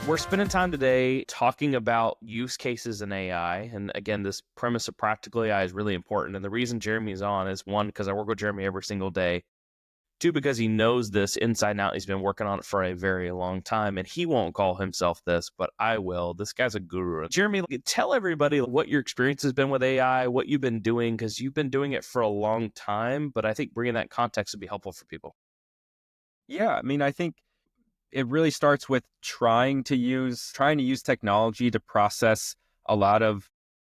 We're spending time today talking about use cases in AI. And again, this premise of practical AI is really important. And the reason Jeremy's on is one, because I work with Jeremy every single day. Two, because he knows this inside and out. He's been working on it for a very long time. And he won't call himself this, but I will. This guy's a guru. Jeremy, tell everybody what your experience has been with AI, what you've been doing, because you've been doing it for a long time. But I think bringing that context would be helpful for people. Yeah, I think it really starts with trying to use technology to process a lot of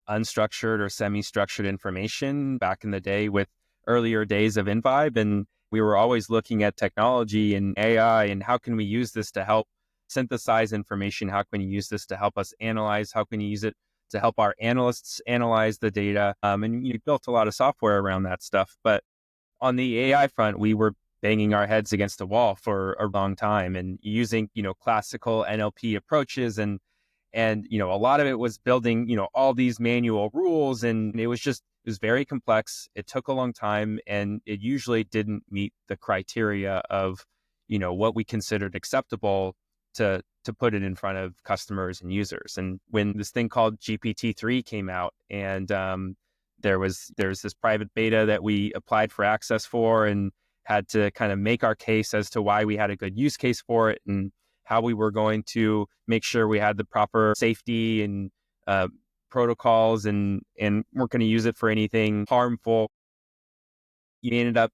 unstructured or semi-structured information. Back in the day with earlier days of InVibe, and we were always looking at technology and AI and how can we use this to help synthesize information? How can you use this to help us analyze? How can you use it to help our analysts analyze the data? And you built a lot of software around that stuff. But on the AI front, we were banging our heads against the wall for a long time and using, classical NLP approaches. And a lot of it was building, all these manual rules. And it was very complex. It took a long time, and it usually didn't meet the criteria of, what we considered acceptable to put it in front of customers and users. And when this thing called GPT-3 came out, and there's this private beta that we applied for access for and had to kind of make our case as to why we had a good use case for it and how we were going to make sure we had the proper safety and protocols and weren't going to use it for anything harmful. You ended up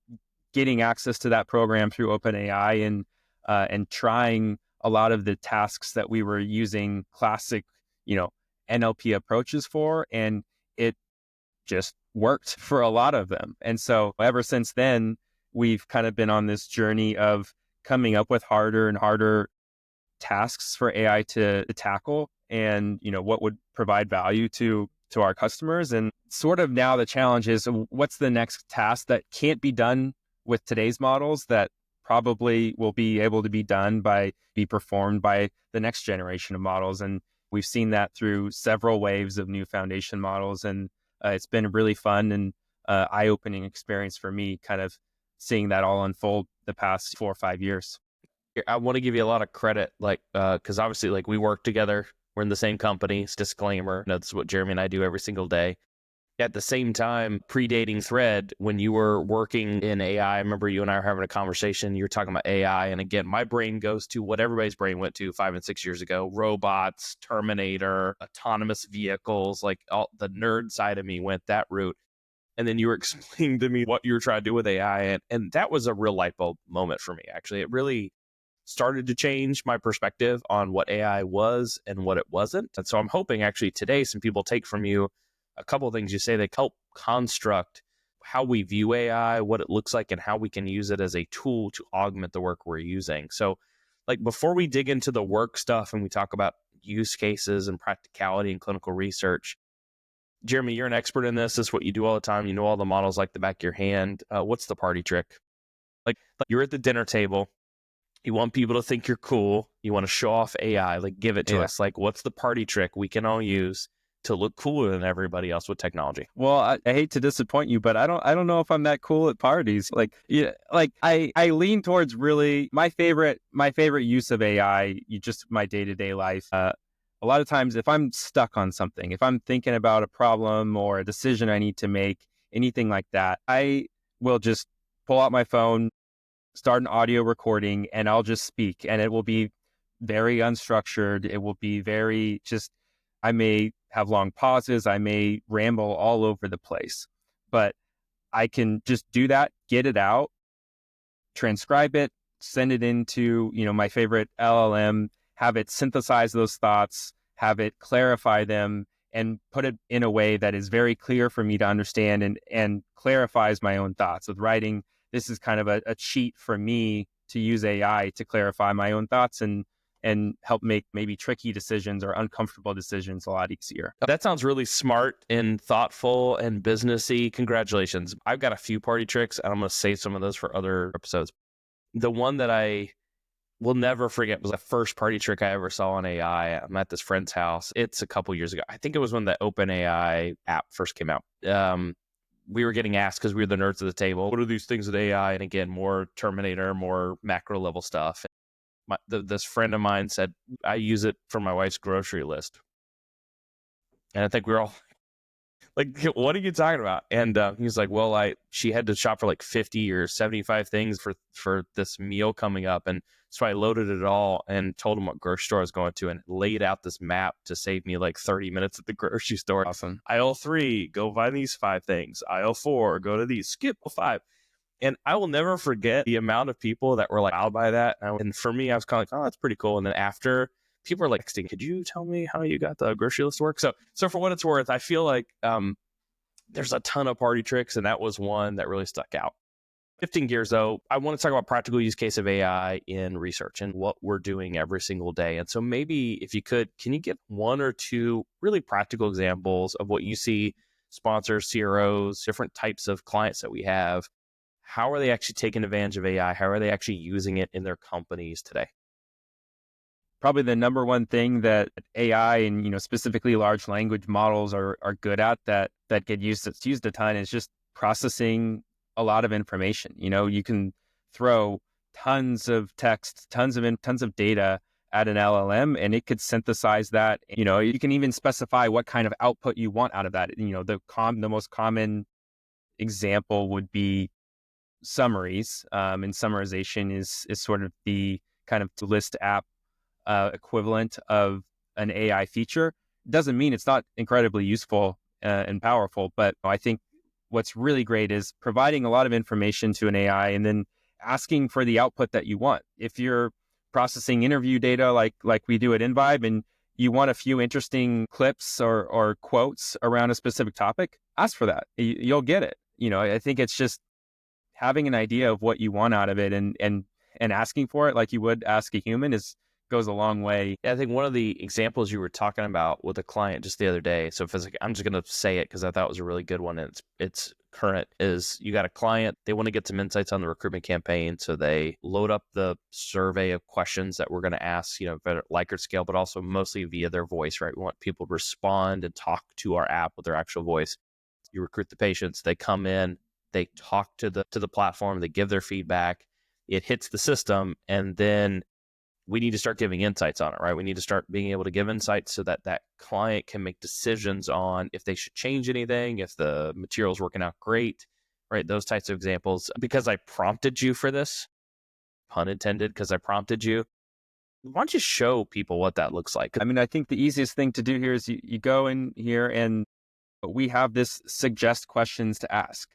getting access to that program through OpenAI and trying a lot of the tasks that we were using classic, NLP approaches for, and it just worked for a lot of them. And so ever since then, we've kind of been on this journey of coming up with harder and harder tasks for AI to tackle and, what would provide value to our customers. And sort of now the challenge is, what's the next task that can't be done with today's models that probably will be able to be performed by the next generation of models? And we've seen that through several waves of new foundation models. And it's been a really fun and eye-opening experience for me, kind of seeing that all unfold the past 4 or 5 years. I want to give you a lot of credit, because obviously, we work together. We're in the same company. Disclaimer, that's what Jeremy and I do every single day. At the same time, predating Thread, when you were working in AI, I remember you and I were having a conversation. You were talking about AI. And again, my brain goes to what everybody's brain went to 5 and 6 years ago: robots, Terminator, autonomous vehicles. All the nerd side of me went that route. And then you were explaining to me what you were trying to do with AI. And that was a real light bulb moment for me, actually. It really started to change my perspective on what AI was and what it wasn't. And so I'm hoping actually today some people take from you a couple of things you say that help construct how we view AI, what it looks like, and how we can use it as a tool to augment the work we're using. So before we dig into the work stuff and we talk about use cases and practicality and clinical research, Jeremy, you're an expert in this. This is what you do all the time. You know all the models like the back of your hand. What's the party trick? You're at the dinner table. You want people to think you're cool. You want to show off AI. Give it to us. What's the party trick we can all use to look cooler than everybody else with technology? Well, I hate to disappoint you, but I don't know if I'm that cool at parties. I lean towards really my favorite use of AI, just my day-to-day life. A lot of times if I'm stuck on something, if I'm thinking about a problem or a decision I need to make, anything like that, I will just pull out my phone, start an audio recording, and I'll just speak. And it will be very unstructured. It will be very I may have long pauses. I may ramble all over the place, but I can just do that, get it out, transcribe it, send it into, my favorite LLM, have it synthesize those thoughts, have it clarify them, and put it in a way that is very clear for me to understand and clarifies my own thoughts. With writing, this is kind of a cheat for me to use AI to clarify my own thoughts and help make maybe tricky decisions or uncomfortable decisions a lot easier. That sounds really smart and thoughtful and businessy. Congratulations. I've got a few party tricks, and I'm going to save some of those for other episodes. The one that I will never forget was the first party trick I ever saw on AI. I'm at this friend's house. It's a couple years ago. I think it was when the OpenAI app first came out. We were getting asked, because we were the nerds of the table, what are these things with AI? And again, more Terminator, more macro level stuff. This friend of mine said, I use it for my wife's grocery list. And I think we were all like, what are you talking about? And he was like, well, she had to shop for like 50 or 75 things for this meal coming up. And so I loaded it all and told him what grocery store I was going to and laid out this map to save me like 30 minutes at the grocery store. Awesome. Aisle 3, go find these 5 things. Aisle 4, go to these, skip 5. And I will never forget the amount of people that were like wowed by that. And for me, I was kind of like, oh, that's pretty cool. And then after, people are like, could you tell me how you got the grocery list to work? So for what it's worth, I feel like there's a ton of party tricks, and that was one that really stuck out. Shifting gears, though, I want to talk about practical use case of AI in research and what we're doing every single day. And so maybe if you could, can you give 1 or 2 really practical examples of what you see sponsors, CROs, different types of clients that we have? How are they actually taking advantage of AI? How are they actually using it in their companies today? Probably the number one thing that AI and specifically large language models are good at that get used a ton is just processing a lot of information. You can throw tons of text, tons of data at an LLM, and it could synthesize that. You can even specify what kind of output you want out of that. The most common example would be summaries, and summarization is sort of the kind of list app equivalent of an AI feature. Doesn't mean it's not incredibly useful and powerful, but I think what's really great is providing a lot of information to an AI and then asking for the output that you want. If you're processing interview data like we do at InVibe and you want a few interesting clips or quotes around a specific topic, ask for that. You'll get it. I think it's just having an idea of what you want out of it and asking for it like you would ask a human goes a long way. I think one of the examples you were talking about with a client just the other day, so if it's like, I'm just going to say it because I thought it was a really good one, and it's current, is you got a client, they want to get some insights on the recruitment campaign, so they load up the survey of questions that we're going to ask, Likert scale, but also mostly via their voice, right? We want people to respond and talk to our app with their actual voice. You recruit the patients, they come in, they talk to the platform, they give their feedback, it hits the system, and then we need to start giving insights on it, right? We need to start being able to give insights so that that client can make decisions on if they should change anything, if the material's working out great, right? Those types of examples. Because I prompted you for this, pun intended, because I prompted you, why don't you show people what that looks like? I mean, I think the easiest thing to do here is you go in here and we have this suggest questions to ask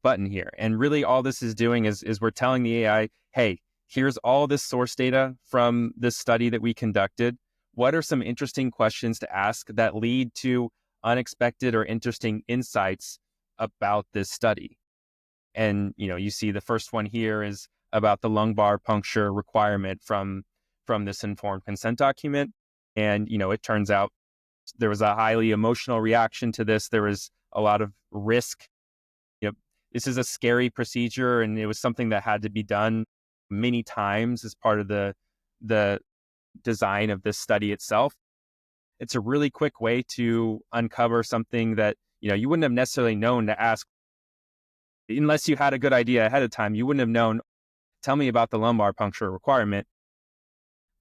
button here. And really all this is doing is we're telling the AI, hey, here's all this source data from this study that we conducted. What are some interesting questions to ask that lead to unexpected or interesting insights about this study? And, you see the first one here is about the lumbar puncture requirement from this informed consent document. And, it turns out there was a highly emotional reaction to this. There was a lot of risk. This is a scary procedure, and it was something that had to be done many times as part of the design of this study itself. It's a really quick way to uncover something that you wouldn't have necessarily known to ask unless you had a good idea ahead of time. You wouldn't have known, tell me about the lumbar puncture requirement.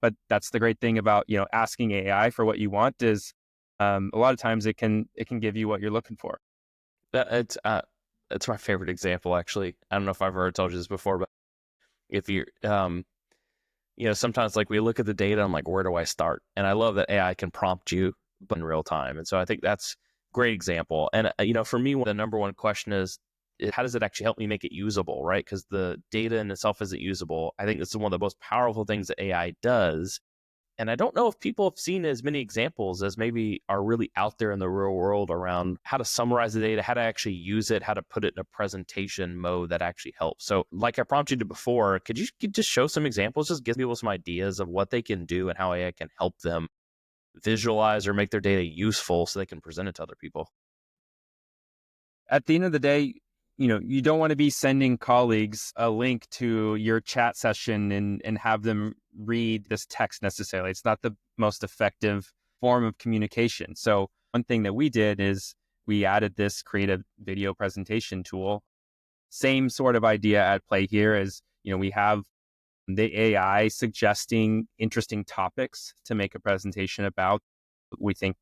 But that's the great thing about asking AI for what you want is a lot of times it can give you what you're looking for. It's my favorite example, actually. I don't know if I've ever told you this before, but if you're, sometimes like we look at the data, I'm like, where do I start? And I love that AI can prompt you in real time. And so I think that's a great example. And, for me, the number one question is, how does it actually help me make it usable, right? Because the data in itself isn't usable. I think this is one of the most powerful things that AI does. And I don't know if people have seen as many examples as maybe are really out there in the real world around how to summarize the data, how to actually use it, how to put it in a presentation mode that actually helps. So like I prompted you before, could you just show some examples, just give people some ideas of what they can do and how AI can help them visualize or make their data useful so they can present it to other people? At the end of the day, you don't want to be sending colleagues a link to your chat session and have them read this text necessarily. It's not the most effective form of communication. So one thing that we did is we added this creative video presentation tool. Same sort of idea at play here as, we have the AI suggesting interesting topics to make a presentation about, we think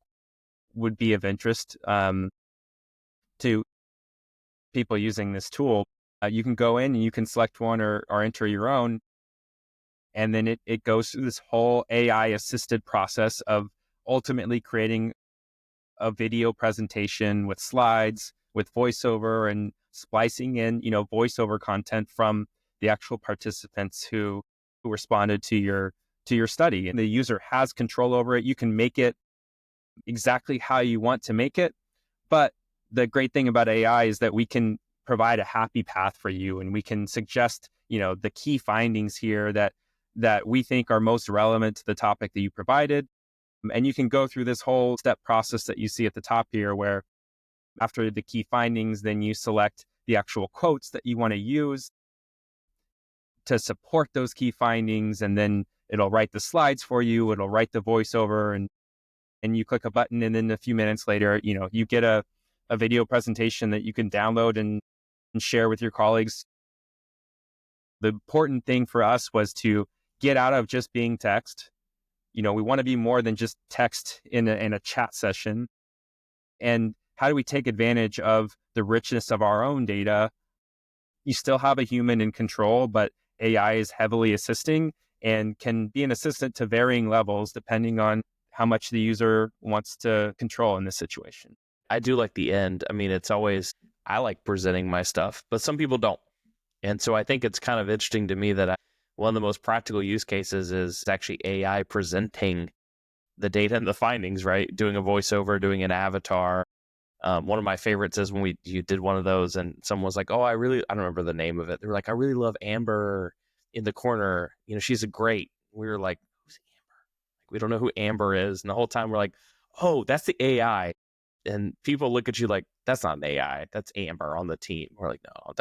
would be of interest to people using this tool. You can go in and you can select one or enter your own. And then it goes through this whole AI assisted process of ultimately creating a video presentation with slides, with voiceover, and splicing in, voiceover content from the actual participants who responded to your study. And the user has control over it. You can make it exactly how you want to make it. But the great thing about AI is that we can provide a happy path for you, and we can suggest, the key findings here that we think are most relevant to the topic that you provided. And you can go through this whole step process that you see at the top here, where after the key findings, then you select the actual quotes that you want to use to support those key findings. And then it'll write the slides for you. It'll write the voiceover, and you click a button. And then a few minutes later, you get a video presentation that you can download and share with your colleagues. The important thing for us was to get out of just being text. We want to be more than just text in a chat session. And how do we take advantage of the richness of our own data? You still have a human in control, but AI is heavily assisting and can be an assistant to varying levels depending on how much the user wants to control in this situation. I do like the end. I mean, I like presenting my stuff, but some people don't. And so I think it's kind of interesting to me that one of the most practical use cases is actually AI presenting the data and the findings, right? Doing a voiceover, doing an avatar. One of my favorites is when you did one of those and someone was like, I don't remember the name of it. They were like, I really love Amber in the corner. She's a great. We were like, who's Amber? Like, we don't know who Amber is. And the whole time we're like, oh, that's the AI. And people look at you like, that's not an AI. That's Amber on the team. We're like, no,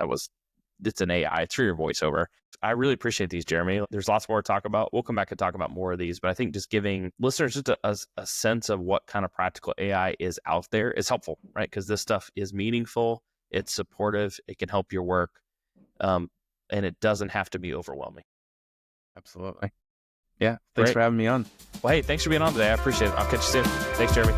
it's an AI. It's for your voiceover. I really appreciate these, Jeremy. There's lots more to talk about. We'll come back and talk about more of these, but I think just giving listeners just a sense of what kind of practical AI is out there is helpful, right? Because this stuff is meaningful, it's supportive, it can help your work, and it doesn't have to be overwhelming. Absolutely. Yeah. Thanks for having me on. Well, hey, thanks for being on today. I appreciate it. I'll catch you soon. Thanks, Jeremy.